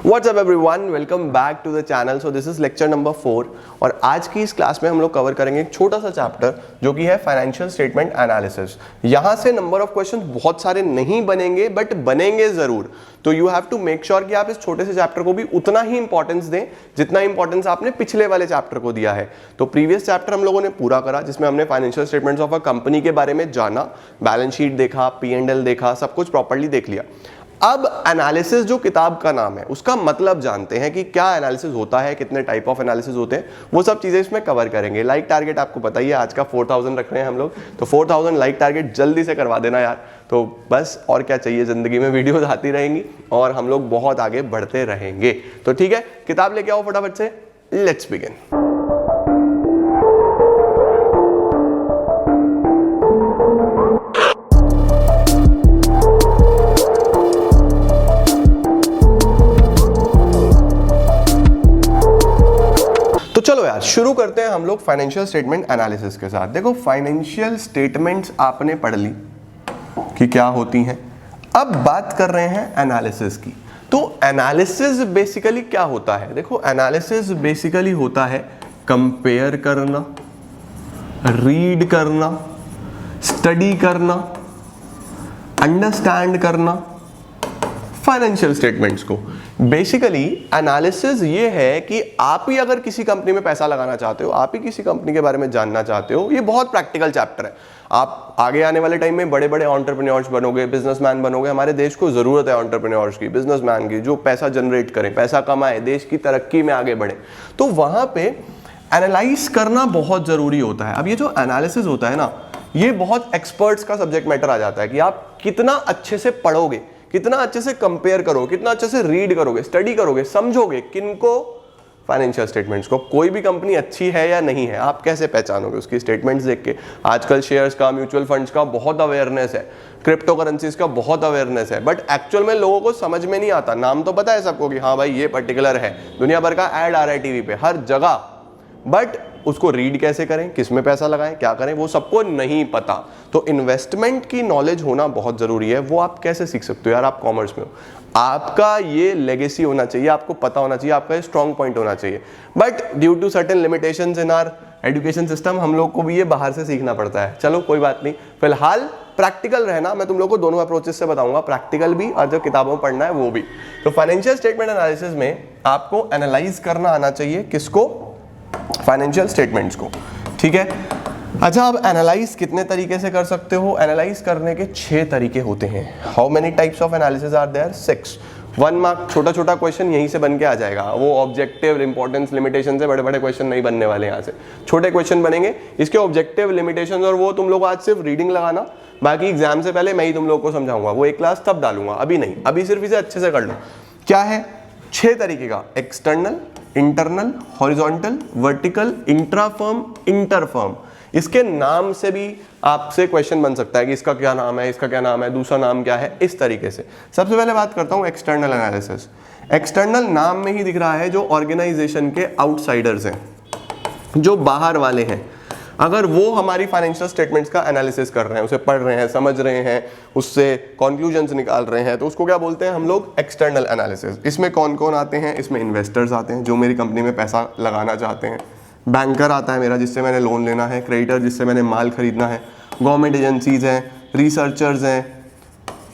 What's up everyone? Welcome back to the channel. So this is lecture number 4 और आज की इस class में हम लोग कवर करेंगे एक छोटा सा चैप्टर जो कि है फाइनेंशियल स्टेटमेंट एनालिसिस। यहाँ से नंबर ऑफ क्वेश्चन बहुत सारे नहीं बनेंगे बट बनेंगे जरूर। तो you have to make sure कि आप इस छोटे से चैप्टर को भी उतना ही इंपॉर्टेंस दें जितना इंपॉर्टेंस आपने पिछले वाले चैप्टर को दिया है। तो प्रीवियस चैप्टर हम लोगों ने पूरा करा जिसमें हमने financial statements of a company के बारे में जाना, बैलेंस शीट देखा, P&L देखा, सब कुछ प्रॉपर्ली देख लिया। अब एनालिसिस जो किताब का नाम है उसका मतलब जानते हैं कि क्या एनालिसिस होता है, कितने टाइप ऑफ एनालिसिस होते हैं, वो सब चीजें इसमें कवर करेंगे। लाइक टारगेट आपको पता ही है, आज का 4000 रख रहे हैं हम लोग, तो 4000 लाइक टारगेट जल्दी से करवा देना यार। तो बस और क्या चाहिए, जिंदगी में वीडियोस आती रहेंगी और हम लोग बहुत आगे बढ़ते रहेंगे। तो ठीक है, किताब लेके आओ फटाफट से, लेट्स बिगिन। तो चलो यार शुरू करते हैं हम लोग फाइनेंशियल स्टेटमेंट एनालिसिस के साथ। देखो, फाइनेंशियल स्टेटमेंट्स आपने पढ़ ली कि क्या होती हैं। अब बात कर रहे हैं एनालिसिस की। तो एनालिसिस बेसिकली क्या होता है? देखो, एनालिसिस बेसिकली होता है कंपेयर करना, रीड करना, स्टडी करना, अंडरस्टैंड करना फाइनेंशियल स्टेटमेंट्स को। बेसिकली एनालिसिस ये है कि आप ही अगर किसी कंपनी में पैसा लगाना चाहते हो, आप ही किसी कंपनी के बारे में जानना चाहते हो, ये बहुत प्रैक्टिकल चैप्टर है। आप आगे आने वाले टाइम में बड़े बड़े एंटरप्रेन्योर्स बनोगे, बिजनेसमैन बनोगे। हमारे देश को जरूरत है एंटरप्रेन्योर्स की, बिजनेसमैन की, जो पैसा जनरेट करें, पैसा कमाए, देश की तरक्की में आगे बढ़े। तो वहां पे एनालाइज करना बहुत जरूरी होता है। अब ये जो एनालिसिस होता है ना, ये बहुत एक्सपर्ट्स का सब्जेक्ट मैटर आ जाता है कि आप कितना अच्छे से पढ़ोगे, कितना अच्छे से कंपेयर करोगे, कितना अच्छे से रीड करोगे, स्टडी करोगे, समझोगे किनको, फाइनेंशियल स्टेटमेंट्स को। कोई भी कंपनी अच्छी है या नहीं है आप कैसे पहचानोगे? उसकी स्टेटमेंट्स देख के। आजकल शेयर्स का, म्यूचुअल फंड्स का बहुत अवेयरनेस है, क्रिप्टो करेंसीज का बहुत अवेयरनेस है, बट एक्चुअल में लोगों को समझ में नहीं आता। नाम तो पता है सबको कि हाँ भाई ये पर्टिकुलर है, दुनिया भर का ऐड आ रहा है टीवी पे हर जगह, बट उसको रीड कैसे करें, किस में पैसा लगाएं, क्या करें, वो सबको नहीं पता। तो इन्वेस्टमेंट की नॉलेज होना बहुत जरूरी है। वो आप कैसे सीख सकते हो यार? आप कॉमर्स में हो, आपका ये लेगेसी होना चाहिए, आपको पता होना चाहिए, आपका स्ट्रॉन्ग पॉइंट होना चाहिए। But due to certain limitations in our education system हम लोग को भी ये बाहर से सीखना पड़ता है। चलो कोई बात नहीं, फिलहाल प्रैक्टिकल रहना। मैं तुम लोग को दोनों अप्रोचेस से बताऊंगा, प्रैक्टिकल भी और जो किताबों में पढ़ना है वो भी। तो फाइनेंशियल स्टेटमेंट एनालिसिस में आपको एनालाइज करना आना चाहिए, किसको? फाइनेंशियल स्टेटमेंट्स को। ठीक है, अच्छा, अब एनालाइज कितने तरीके से कर सकते हो? एनालाइज करने के 6 तरीके होते हैं। How many types of analysis are there? 6। 1 mark छोटा छोटा क्वेश्चन यहीं से बन के आ जाएगा। वो ऑब्जेक्टिव, इंपॉर्टेंस, लिमिटेशन से बड़े बड़े क्वेश्चन नहीं बनने वाले। यहाँ से छोटे क्वेश्चन बनेंगे। इसके ऑब्जेक्टिव, लिमिटेशन और वो तुम लोग आज सिर्फ रीडिंग लगाना, बाकी एग्जाम से पहले मैं ही तुम लोग को समझाऊंगा। वो एक क्लास तब डालूंगा, अभी नहीं, अभी सिर्फ इसे अच्छे से कर लो। क्या है? 6 तरीके का: external, internal, horizontal, vertical, इंट्राफर्म, inter-firm. इसके नाम से भी आपसे क्वेश्चन बन सकता है कि इसका क्या नाम है, इसका क्या नाम है, दूसरा नाम क्या है, इस तरीके से। सबसे पहले बात करता हूं एक्सटर्नल एनालिसिस। एक्सटर्नल नाम में ही दिख रहा है, जो ऑर्गेनाइजेशन के आउटसाइडर्स हैं, जो बाहर वाले हैं, अगर वो हमारी फाइनेंशियल स्टेटमेंट्स का एनालिसिस कर रहे हैं, उसे पढ़ रहे हैं, समझ रहे हैं, उससे कॉन्क्लूजन्स निकाल रहे हैं, तो उसको क्या बोलते हैं हम लोग? External analysis. इसमें कौन कौन आते हैं? इसमें इन्वेस्टर्स आते हैं जो मेरी कंपनी में पैसा लगाना चाहते हैं, बैंकर आता है मेरा जिससे मैंने लोन लेना है, क्रेडिटर जिससे मैंने माल खरीदना है, गवर्नमेंट एजेंसीज हैं, रिसर्चर्स हैं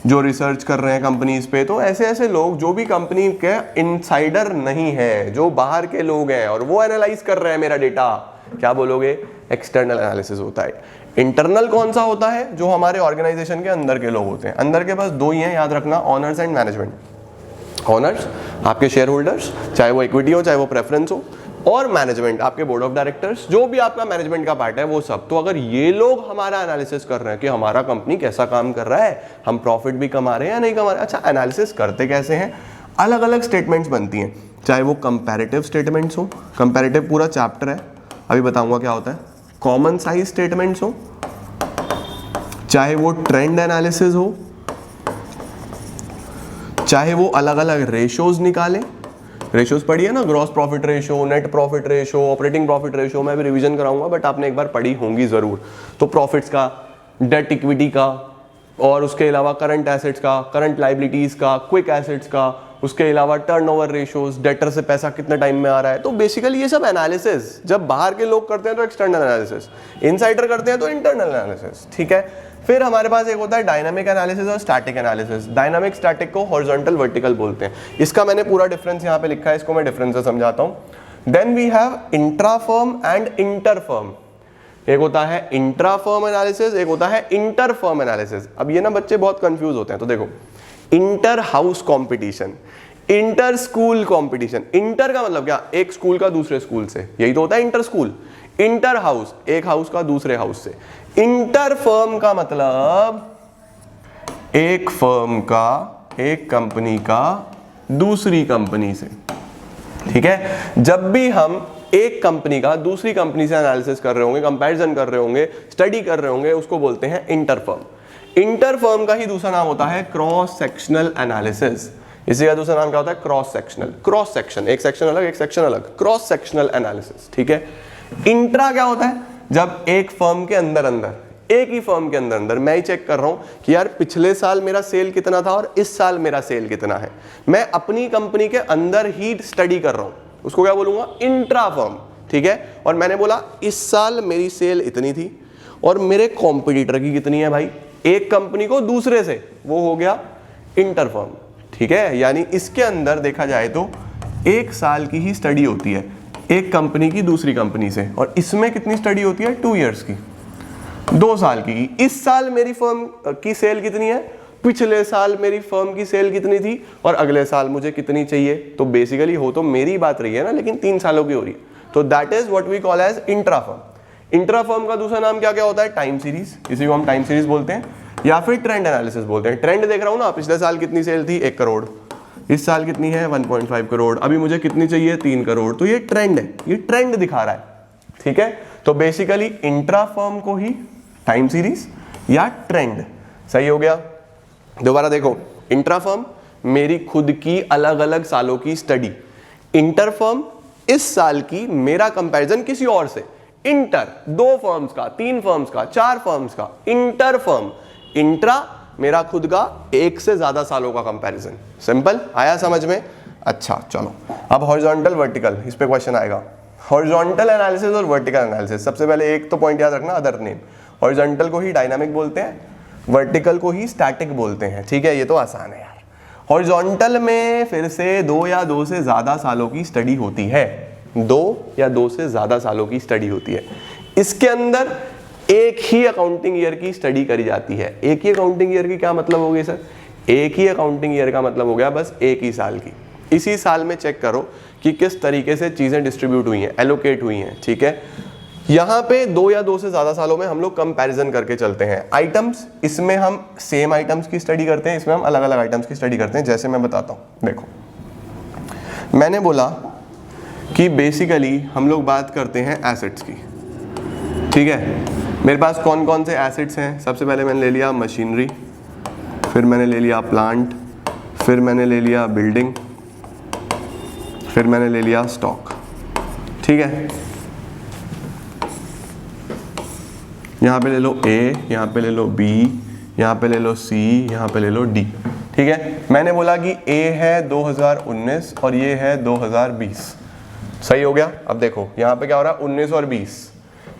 जो रिसर्च कर रहे हैं कंपनीज पे। तो ऐसे ऐसे लोग जो भी कंपनी के इनसाइडर नहीं है, जो बाहर के लोग हैं और वो एनालाइज कर रहे हैं मेरा डेटा, क्या बोलोगे? एक्सटर्नल एनालिसिस होता है। इंटरनल कौन सा होता है? जो हमारे ऑर्गेनाइजेशन के अंदर के लोग होते हैं। अंदर के पास 2 ही हैं, याद रखना, ऑनर्स एंड मैनेजमेंट। ऑनर्स आपके शेयर होल्डर्स, चाहे वो इक्विटी हो चाहे वो प्रेफरेंस हो, और मैनेजमेंट आपके बोर्ड ऑफ डायरेक्टर्स, जो भी आपका मैनेजमेंट का पार्ट है वो सब। तो अगर ये लोग हमारा एनालिसिस कर रहे हैं कि हमारा कंपनी कैसा काम कर रहा है, हम प्रॉफिट भी कमा रहे हैं या नहीं कमा रहे हैं। अच्छा, एनालिसिस करते कैसे हैं? अलग अलग स्टेटमेंट्स बनती हैं, चाहे वो कंपैरेटिव स्टेटमेंट्स हो, कंपैरेटिव पूरा चैप्टर है, अभी बताऊंगा क्या होता है। कॉमन साइज स्टेटमेंट्स हो, चाहे वो ट्रेंड एनालिसिस हो, चाहे वो अलग अलग रेशोज निकालें। रेशोज पढ़ी है ना, gross profit ratio, net profit ratio, operating profit ratio. मैं भी रिवीजन कराऊंगा बट आपने एक बार पढ़ी होंगी जरूर। तो प्रॉफिट्स का, डेट इक्विटी का, और उसके अलावा करंट एसेट्स का, करंट लाइबिलिटीज का, क्विक एसेट्स का, उसके अलावा टर्नओवर रेशियोज, डेटर से पैसा कितने टाइम में आ रहा है। तो बेसिकली ये सब एनालिसिस जब बाहर के लोग करते हैं तो एक्सटर्नल एनालिसिस, इनसाइडर करते हैं तो इंटरनल एनालिसिस, ठीक है। फिर हमारे पास एक होता है डायनामिक एनालिसिस और स्टैटिक एनालिसिस। डायनामिक स्टैटिक को हॉरिजॉन्टल वर्टिकल बोलते हैं। इसका मैंने पूरा डिफरेंस यहाँ पे लिखा है, इसको मैं डिफरेंस से समझाता हूँ। Then we have intrafirm and interfirm. एक होता है इंट्राफर्म एनालिसिस, एक होता है इंटरफर्म एनालिसिस। अब ये ना बच्चे बहुत कंफ्यूज होते हैं। तो देखो, inter house competition, inter school competition. Inter का मतलब क्या, एक स्कूल का दूसरे स्कूल से, यही तो होता है इंटर स्कूल। इंटर हाउस, एक हाउस का दूसरे हाउस से। इंटर फर्म का मतलब एक फर्म का, एक कंपनी का दूसरी कंपनी से, ठीक है। जब भी हम एक कंपनी का दूसरी कंपनी से एनालिसिस कर रहे होंगे, कंपैरिजन कर रहे होंगे, स्टडी कर रहे होंगे, उसको बोलते हैं इंटर फर्म। इंटर फर्म का ही दूसरा नाम होता है क्रॉस सेक्शनल एनालिसिस। इसी का दूसरा नाम क्या होता है, क्रॉस सेक्शनल। क्रॉस सेक्शन, एक सेक्शन अलग एक सेक्शन अलग, क्रॉस सेक्शनल एनालिसिस, ठीक है। इंट्रा क्या होता है, जब एक फर्म के अंदर अंदर, एक ही फर्म के अंदर अंदर मैं ही चेक कर रहा हूं कि यार पिछले साल मेरा सेल कितना था और इस साल मेरा सेल कितना है, मैं अपनी कंपनी के अंदर ही स्टडी कर रहा हूं, उसको क्या बोलूंगा, इंट्रा फर्म, ठीक है। और मैंने बोला इस साल मेरी सेल इतनी थी और मेरे कॉम्पिटिटर की कितनी है भाई, एक कंपनी को दूसरे से, वो हो गया इंटर फर्म, ठीक है। यानी इसके अंदर देखा जाए तो एक साल की ही स्टडी होती है एक कंपनी की दूसरी कंपनी से, और इसमें कितनी स्टडी होती है, 2 इयर्स की, 2 साल की। इस साल मेरी फर्म की सेल कितनी है, पिछले साल मेरी फर्म की सेल कितनी थी और अगले साल मुझे कितनी चाहिए। तो बेसिकली हो तो मेरी बात रही है ना, लेकिन 3 सालों की हो रही है। तो that is what we call as intra firm. Intra firm का दूसरा नाम क्या क्या होता है, टाइम सीरीज, इसी को हम टाइम सीरीज बोलते हैं, या फिर ट्रेंड एनालिसिस बोलते हैं। ट्रेंड देख रहा हूं ना, पिछले साल कितनी सेल थी, 1 करोड़, इस साल कितनी है 1.5 करोड़, अभी मुझे कितनी चाहिए 3 करोड़। तो ये ट्रेंड है, ये ट्रेंड दिखा रहा है, ठीक है। तो बेसिकली इंट्रा फर्म को ही टाइम सीरीज या ट्रेंड, सही हो गया। दोबारा देखो, इंट्रा फर्म मेरी खुद की अलग अलग सालों की स्टडी, इंटर फर्म इस साल की मेरा कंपैरिजन किसी और से, इंटर 2 फर्म्स का, 3 फर्म्स का, 4 फर्म्स का, इंटर फर्म। इंट्रा मेरा खुद का 1 से ज्यादा सालों का कंपैरिजन। सिंपल, आया समझ में। अच्छा चलो, अब हॉरिजॉन्टल वर्टिकल, इस पे क्वेश्चन आएगा। हॉरिजॉन्टल एनालिसिस और वर्टिकल एनालिसिस, सबसे पहले एक तो पॉइंट याद रखना, अदर नेम। हॉरिजॉन्टल को ही डायनामिक बोलते हैं, वर्टिकल को ही स्टैटिक बोलते हैं, ठीक है। ये तो आसान है यार। हॉरिजॉन्टल में फिर से 2 या 2 से ज्यादा सालों की स्टडी होती है, 2 या 2 से ज्यादा सालों की स्टडी होती है। इसके अंदर एक ही अकाउंटिंग ईयर की स्टडी करी जाती है। एक ही अकाउंटिंग ईयर की क्या मतलब हो गई सर, एक ही अकाउंटिंग ईयर का मतलब हो गया बस एक ही साल की। इसी साल में चेक करो कि किस तरीके से चीजें डिस्ट्रीब्यूट हुई हैं, एलोकेट हुई हैं, ठीक है। यहाँ पे 2 या 2 से ज्यादा सालों में हम लोग कंपैरिजन करके चलते हैं। आइटम्स, इसमें हम सेम आइटम्स की स्टडी करते हैं, इसमें हम अलग अलग आइटम्स की स्टडी करते हैं। जैसे मैं बताता हूँ, देखो मैंने बोला कि बेसिकली हम लोग बात करते हैं एसेट्स की, ठीक है। मेरे पास कौन कौन से एसेट्स हैं, सबसे पहले मैंने ले लिया मशीनरी, फिर मैंने ले लिया प्लांट, फिर मैंने ले लिया बिल्डिंग, फिर मैंने ले लिया स्टॉक, ठीक है। यहाँ पे ले लो ए, यहाँ पे ले लो बी, यहाँ पे ले लो सी, यहाँ पे ले लो डी, ठीक है। मैंने बोला कि ए है 2019 और ये है 2020, सही हो गया। अब देखो यहाँ पे क्या हो रहा है, 19 और 20,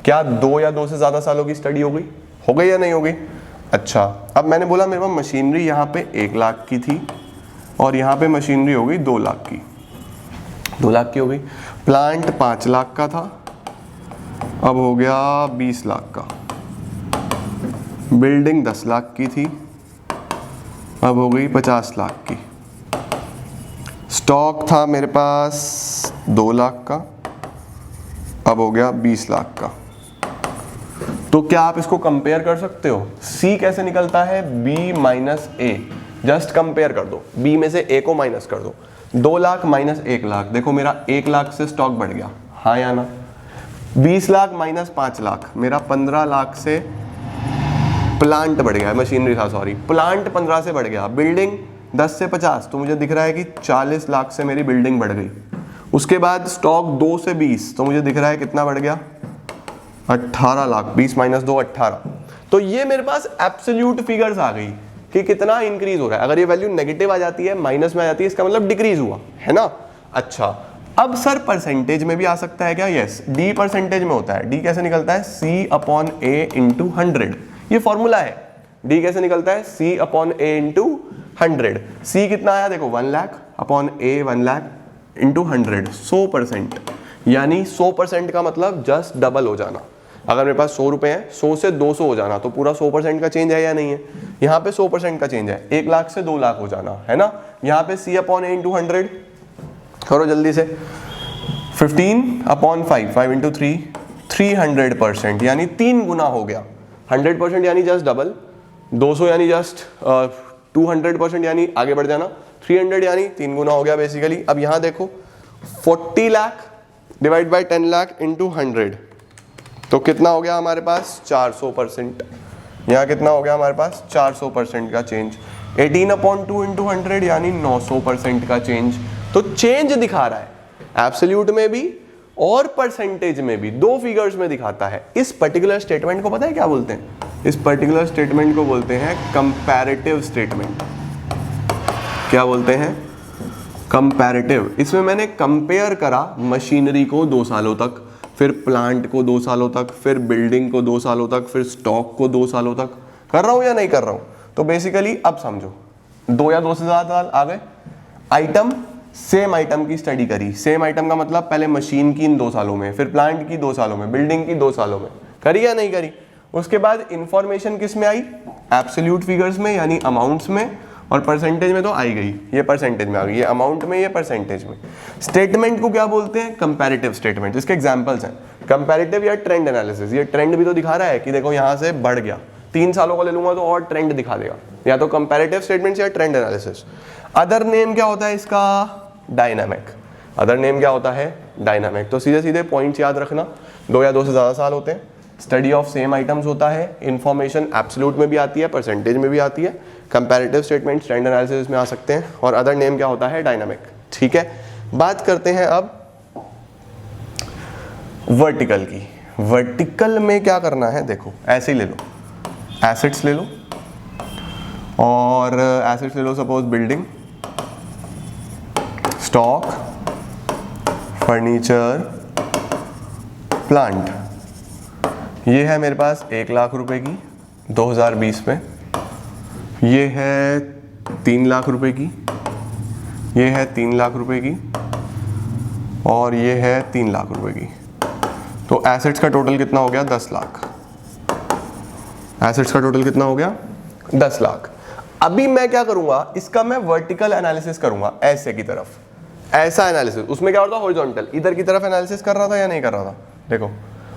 क्या 2 या 2 से ज्यादा सालों की स्टडी हो गई या नहीं हो गई। अच्छा, अब मैंने बोला मेरे पास मशीनरी यहाँ पे 1 लाख की थी और यहाँ पे मशीनरी हो गई 2 लाख की, 2 लाख की हो गई। प्लांट 5 लाख का था, अब हो गया 20 लाख का। बिल्डिंग 10 लाख की थी, अब हो गई 50 लाख की। स्टॉक था मेरे पास 2 लाख का, अब हो गया 20 लाख का। तो क्या आप इसको कंपेयर कर सकते हो, C कैसे निकलता है, B minus A, just compare कर दो, B में से A को माइनस कर दो। 2 लाख माइनस 1 लाख, देखो मेरा 1 लाख से स्टॉक बढ़ गया, हाँ या ना। 20 लाख माइनस 5 लाख, मेरा 15 लाख से प्लांट बढ़ गया, मशीनरी था सॉरी, प्लांट 15 से बढ़ गया। बिल्डिंग 10 से 50, तो मुझे दिख रहा है कि 40 लाख से मेरी बिल्डिंग बढ़ गई। उसके बाद स्टॉक 2 से 20, तो मुझे दिख रहा है कितना बढ़ गया, 18 लाख। 20 माइनस 2 18। तो ये मेरे पास एब्सोल्यूट फिगर्स आ गई, कि कितना इंक्रीज हो रहा है। अगर ये वैल्यू नेगेटिव आ जाती है, माइनस में आ जाती है, इसका मतलब डिक्रीज हुआ, है ना। अच्छा, अब सर परसेंटेज में भी आ सकता है क्या? यस, डी परसेंटेज में होता है। डी कैसे निकलता है? C अपॉन ए इंटू 100, ये फॉर्मूला है। डी कैसे निकलता है? C अपॉन ए इंटू 100। सी कितना आया देखो, 1 लाख अपॉन ए 1 लाख इंटू 100, 100%। यानी 100% का मतलब जस्ट डबल हो जाना। अगर मेरे पास 100 रुपए हैं, 100 से 200 हो जाना, तो पूरा 100% का चेंज है या नहीं है? यहाँ पे 100% का चेंज है, 1 लाख से 2 लाख हो जाना, है ना। यहाँ पे C अपॉन ए इंटू 100 करो जल्दी से, 15 अपॉन 5, 5 इंटू 3, 300%, यानी 3 गुना हो गया। 100% यानी जस्ट डबल, 200 यानी जस्ट 200% यानी आगे बढ़ जाना, 300 यानी 3 गुना हो गया बेसिकली। अब यहाँ देखो 40 lakh divide by 10 lakh into 100, तो कितना हो गया हमारे पास? 400%। यहाँ कितना हो गया हमारे पास? 400% का चेंज। 18 अपॉन 2 इंटू 100 यानी 900% का चेंज। तो चेंज दिखा रहा है एब्सोल्यूट में भी और परसेंटेज में भी, 2 फिगर्स में दिखाता है। इस पर्टिकुलर स्टेटमेंट को पता है क्या बोलते हैं? इस पर्टिकुलर स्टेटमेंट को बोलते हैं कंपैरेटिव स्टेटमेंट। क्या बोलते हैं? कंपैरेटिव। इसमें मैंने कंपेयर करा मशीनरी को 2 सालों तक, फिर प्लांट को 2 सालों तक, फिर बिल्डिंग को 2 सालों तक, फिर स्टॉक को 2 सालों तक। कर रहा हूं या नहीं कर रहा हूं? तो बेसिकली अब समझो, 2 या 2 से ज्यादा साल आ गए। आइटम, सेम आइटम की स्टडी करी। सेम आइटम का मतलब पहले मशीन की इन 2 सालों में, फिर प्लांट की 2 सालों में, बिल्डिंग की 2 सालों में। करी या नहीं करी? उसके बाद इंफॉर्मेशन किस में आई? एब्सोल्यूट फिगर्स में, यानी अमाउंट्स में, और परसेंटेज में तो आई गई, ये परसेंटेज में आ गई, ये अमाउंट में, ये परसेंटेज में। स्टेटमेंट को क्या बोलते हैं? Comparative statement. इसके एग्जांपल्स हैं कंपैरेटिव या ट्रेंड एनालिसिस। ये ट्रेंड भी तो दिखा रहा है कि देखो यहाँ से बढ़ गया, 3 सालों को ले लूंगा तो और ट्रेंड दिखा देगा। या तो कंपैरेटिव स्टेटमेंट्स या ट्रेंड एनालिसिस। अदर नेम क्या होता है इसका? डायनामिक। अदर नेम क्या होता है? डायनामिक। तो सीधे सीधे पॉइंट्स याद रखना, 2 या 2 से ज़्यादा साल होते हैं, स्टडी ऑफ सेम आइटम्स होता है, इंफॉर्मेशन एब्सोल्यूट में भी आती है, परसेंटेज में भी आती है, कंपैरेटिव स्टेटमेंट्स ट्रेंड एनालिसिस में आ सकते हैं, और अदर नेम क्या होता है? डायनामिक। ठीक है, बात करते हैं अब वर्टिकल की। वर्टिकल में क्या करना है? देखो ऐसे ही ले लो, एसेट्स ले लो, और एसेट्स ले लो suppose building, stock, furniture, plant. ये है मेरे पास 1 लाख रुपए की 2020 में, ये है 3 लाख रुपए की, ये है 3 लाख रुपए की, और ये है 3 लाख रुपए की। तो एसेट्स का टोटल कितना हो गया? 10 लाख। एसेट्स का टोटल कितना हो गया? 10 लाख। अभी मैं क्या करूंगा? इसका मैं वर्टिकल एनालिसिस करूंगा, ऐसे की तरफ, ऐसा एनालिसिस। उसमें क्या होता है? हॉरिजॉन्टल, इधर की तरफ एनालिसिस कर रहा था या नहीं कर रहा था? देखो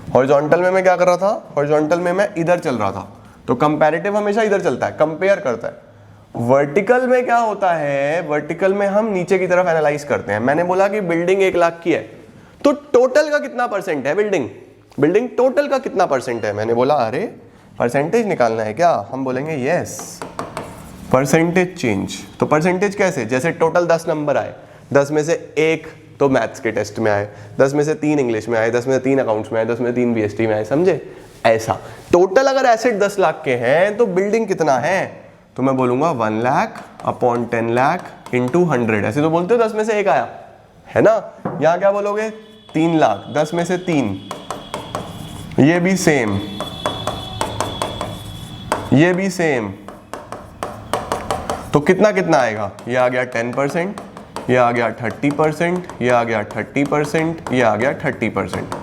हॉरिजॉन्टल में मैं क्या कर रहा था? हॉरिजॉन्टल में मैं इधर चल रहा था, तो कंपैरेटिव हमेशा इधर चलता है, कंपेयर करता है। वर्टिकल में क्या होता है? वर्टिकल में हम नीचे की तरफ एनालाइज करते हैं। मैंने बोला कि बिल्डिंग 1 लाख की है, तो टोटल का कितना परसेंट है बिल्डिंग टोटल का कितना परसेंट है? मैंने बोला अरे परसेंटेज निकालना है क्या? हम बोलेंगे यस, परसेंटेज चेंज। तो परसेंटेज कैसे? जैसे टोटल 10 नंबर आए, 10 में से 1 तो मैथ्स के टेस्ट में आए, 10 में से 3 इंग्लिश में आए, 10 में से 3 अकाउंट्स में आए, 10 में से 3 बीएसटी में आए, समझे? ऐसा टोटल अगर एसेट 10 लाख के हैं तो बिल्डिंग कितना है? तो मैं बोलूंगा 1 लाख अपॉन 10 लाख इंटू 100। ऐसे तो बोलते हो 10 में से 1 आया, है ना। यहां क्या बोलोगे? 3 लाख, 10 में से 3, ये भी सेम, ये भी सेम। तो कितना कितना आएगा? ये आ गया 10%, ये आ गया 30%, ये आ गया 30%, ये आ गया 30%।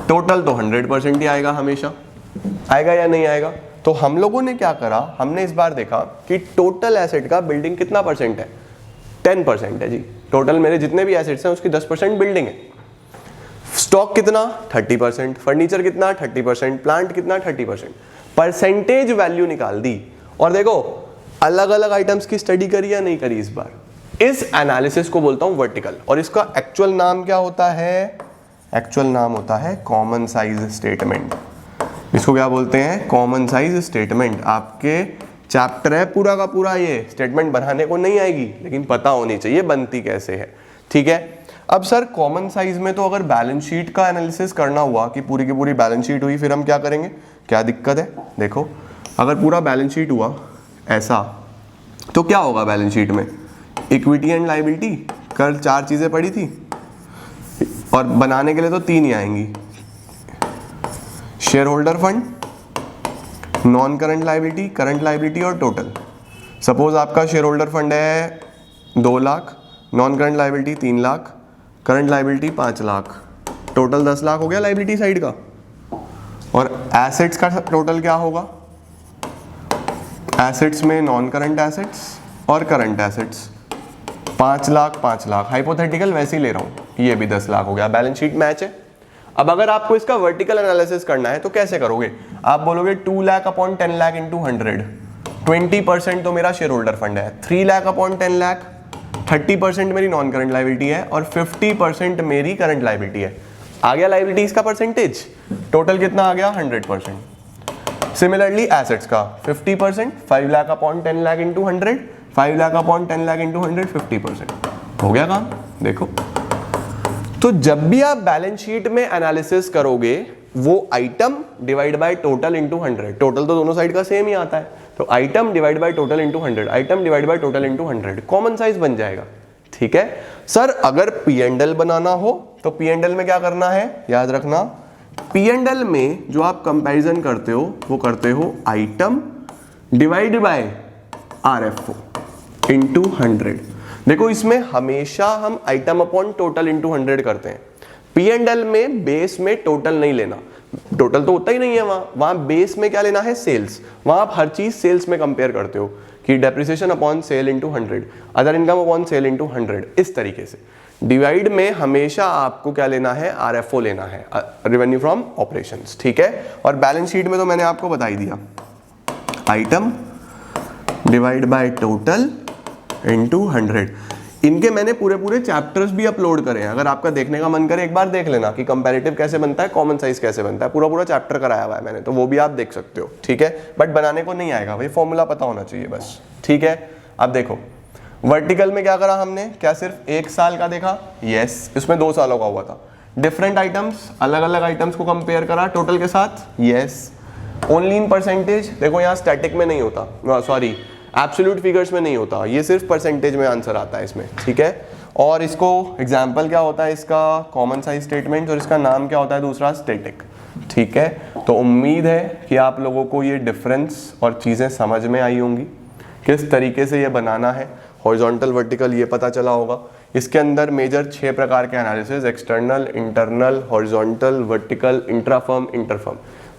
टोटल तो 100% ही आएगा, हमेशा आएगा या नहीं आएगा? तो हम लोगों ने क्या करा? हमने इस बार देखा कि टोटल एसेट का बिल्डिंग कितना परसेंट है? 10% है जी। टोटल मेरे जितने भी एसेट्स हैं उसकी 10% बिल्डिंग है। स्टॉक कितना? 30%, फर्नीचर कितना? 30%, प्लांट कितना? 30%। परसेंटेज वैल्यू निकाल दी, और देखो अलग अलग आइटम्स की स्टडी करी या नहीं करी इस बार। इस एनालिसिस को बोलता हूं वर्टिकल, और इसका एक्चुअल नाम क्या होता है? एक्चुअल नाम होता है कॉमन साइज स्टेटमेंट। इसको क्या बोलते हैं? Common size statement. आपके चैप्टर है पूरा का पूरा, ये स्टेटमेंट बनाने को नहीं आएगी, लेकिन पता होनी चाहिए बनती कैसे है। ठीक है, अब सर कॉमन साइज में तो अगर बैलेंस शीट का एनालिसिस करना हुआ कि पूरी की पूरी बैलेंस शीट हुई, फिर हम क्या करेंगे? क्या दिक्कत है? देखो अगर पूरा बैलेंस शीट हुआ ऐसा, तो क्या होगा बैलेंस शीट में, इक्विटी एंड लायबिलिटी, कल 4 चीजें पड़ी थी और बनाने के लिए तो 3 ही आएंगी, share holder fund, non current liability, current liability और टोटल। सपोज आपका शेयर होल्डर फंड है 2 lakh, non current liability 3 lakh, current liability 5 lakh, total 10 lakh हो गया लायबिलिटी साइड का। और एसेट्स का टोटल क्या होगा, एसेट्स में नॉन करंट एसेट्स और current assets 5 lakh 5 lakh, hypothetical वैसे ही ले रहा हूं, ये भी 10 लाख हो गया, बैलेंस शीट मैच है। अब अगर आपको इसका वर्टिकल एनालिसिस करना है तो कैसे करोगे, आप बोलोगे 2 लाख अपॉन 10 लाख इंटू 100, 20% तो मेरा शेयर होल्डर फंड है, 3 लाख अपॉन 10 लाख, 30% मेरी नॉन करंट लायबिलिटी है और 50% मेरी करंट लायबिलिटी है। आ गया लायबिलिटीज का परसेंटेज, टोटल कितना आ गया 100%। सिमिलरली एसेट्स का 50%, 5 lakh upon 10 lakh into 100, 5 lakh upon 10 lakh into 100, 50% हो गया काम। देखो, तो जब भी आप बैलेंस शीट में एनालिसिस करोगे वो item divide by total into 100, total तो दोनों साइड का सेम ही आता है, तो item divide by total into 100, item divide by total into 100, common size बन जाएगा। ठीक है सर, अगर P&L बनाना हो तो P&L में क्या करना है, याद रखना, P&L में जो आप कंपैरिजन करते हो वो करते हो item divide by RFO into 100। देखो इसमें हमेशा हम आइटम अपॉन टोटल इंटू 100 करते हैं। P&L में बेस में टोटल नहीं लेना, टोटल तो होता ही नहीं है वहां बेस में क्या लेना है, सेल्स। वहां आप हर चीज सेल्स में कंपेयर करते हो कि depreciation upon sale into 100, other income upon sale into 100, इस तरीके से। डिवाइड में हमेशा आपको क्या लेना है, RFO लेना है, रेवेन्यू फ्रॉम ऑपरेशंस। ठीक है, और बैलेंस शीट में तो मैंने आपको बता ही दिया, item divide by total into 100। इनके मैंने पूरे चैप्टर्स भी अपलोड करे हैं, अगर आपका देखने का मन करे एक बार देख लेना कि कंपैरेटिव कैसे बनता है, कॉमन साइज कैसे बनता है, पूरा चैप्टर कराया हुआ है मैंने, तो वो भी आप देख सकते हो। ठीक है, बट बनाने को नहीं आएगा भाई, फॉर्मूला पता होना चाहिए बस। ठीक है, अब देखो वर्टिकल में क्या करा हमने, क्या सिर्फ 1 साल का देखा, यस, इसमें 2 सालों का हुआ था। डिफरेंट आइटम्स, अलग अलग आइटम्स को कंपेयर करा टोटल के साथ, यस। ओनली इन परसेंटेज, देखो यहाँ स्टैटिक में नहीं होता, सॉरी एब्सोल्यूट फिगर्स में नहीं होता, ये सिर्फ परसेंटेज में आंसर आता है इसमें। ठीक है, और इसको एग्जाम्पल क्या होता है इसका, कॉमन साइज स्टेटमेंट, और इसका नाम क्या होता है दूसरा, स्टैटिक। ठीक है, तो उम्मीद है कि आप लोगों को ये डिफरेंस और चीज़ें समझ में आई होंगी, किस तरीके से ये बनाना है, हॉरिजॉन्टल वर्टिकल ये पता चला होगा। इसके अंदर मेजर 6 प्रकार के analysis, external, internal, horizontal, vertical, इंट्राफर्म, inter-firm.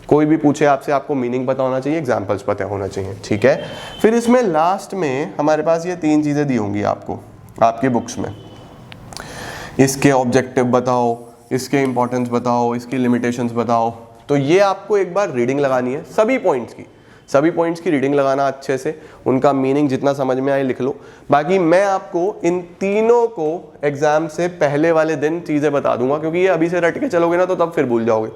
कोई भी पूछे आपसे, आपको मीनिंग पता होना चाहिए, एग्जाम्पल्स पता होना चाहिए। ठीक है, फिर इसमें लास्ट में हमारे पास ये 3 चीज़ें दी होंगी आपको आपकी बुक्स में, इसके ऑब्जेक्टिव बताओ, इसके इंपॉर्टेंस बताओ, इसकी लिमिटेशंस बताओ। तो ये आपको एक बार रीडिंग लगानी है सभी पॉइंट्स की रीडिंग लगाना अच्छे से, उनका मीनिंग जितना समझ में आए लिख लो। बाकी मैं आपको इन तीनों को एग्जाम से पहले वाले दिन चीज़ें बता दूंगा, क्योंकि ये अभी से रट के चलोगे ना तो तब फिर भूल जाओगे।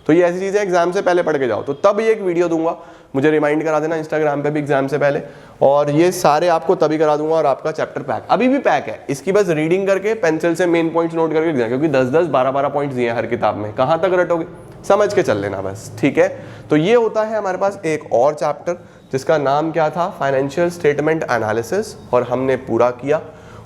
तो ये ऐसी चीज़ें एग्जाम से पहले पढ़ के जाओ, तो तब ये एक वीडियो दूंगा, मुझे रिमाइंड करा देना इंस्टाग्राम पे भी एग्जाम से पहले, और ये सारे आपको तभी करा दूंगा। और आपका चैप्टर पैक अभी भी पैक है, इसकी बस रीडिंग करके पेंसिल से मेन पॉइंट्स नोट करके देना, क्योंकि 10-10, 12-12 पॉइंट्स दिए हैं हर किताब में, कहाँ तक रटोगे, समझ के चल लेना बस। ठीक है, तो ये होता है हमारे पास एक और चैप्टर जिसका नाम क्या था, फाइनेंशियल स्टेटमेंट एनालिसिस, और हमने पूरा किया।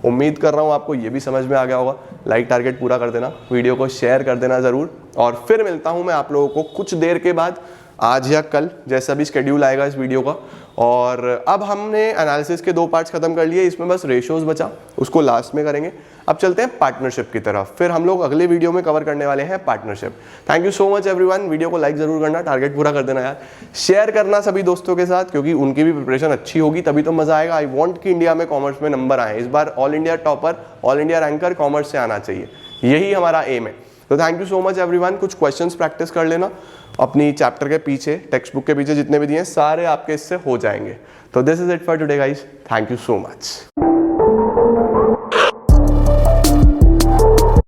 उम्मीद कर रहा हूँ आपको ये भी समझ में आ गया होगा। लाइक टारगेट पूरा कर देना, वीडियो को शेयर कर देना ज़रूर, और फिर मिलता हूँ मैं आप लोगों को कुछ देर के बाद, आज या कल, जैसा भी शेड्यूल आएगा इस वीडियो का। और अब हमने एनालिसिस के 2 पार्ट्स खत्म कर लिए, इसमें बस रेशियोज बचा, उसको लास्ट में करेंगे। अब चलते हैं पार्टनरशिप की तरफ, फिर हम लोग अगले वीडियो में कवर करने वाले हैं partnership. Thank you so much everyone, video को लाइक जरूर करना, टारगेट पूरा कर देना यार, शेयर करना सभी दोस्तों के साथ, क्योंकि उनकी भी प्रिपरेशन अच्छी होगी तभी तो मजा आएगा। आई वांट कि इंडिया में कॉमर्स में नंबर आए, इस बार all India topper, all India ranker commerce से आना चाहिए, यही हमारा एम है। तो thank you so much everyone, कुछ क्वेश्चंस प्रैक्टिस कर लेना अपनी चैप्टर के पीछे, टेक्स्ट बुक के पीछे जितने भी दिए सारे आपके इससे हो जाएंगे। तो this is it for today guys, thank you so much.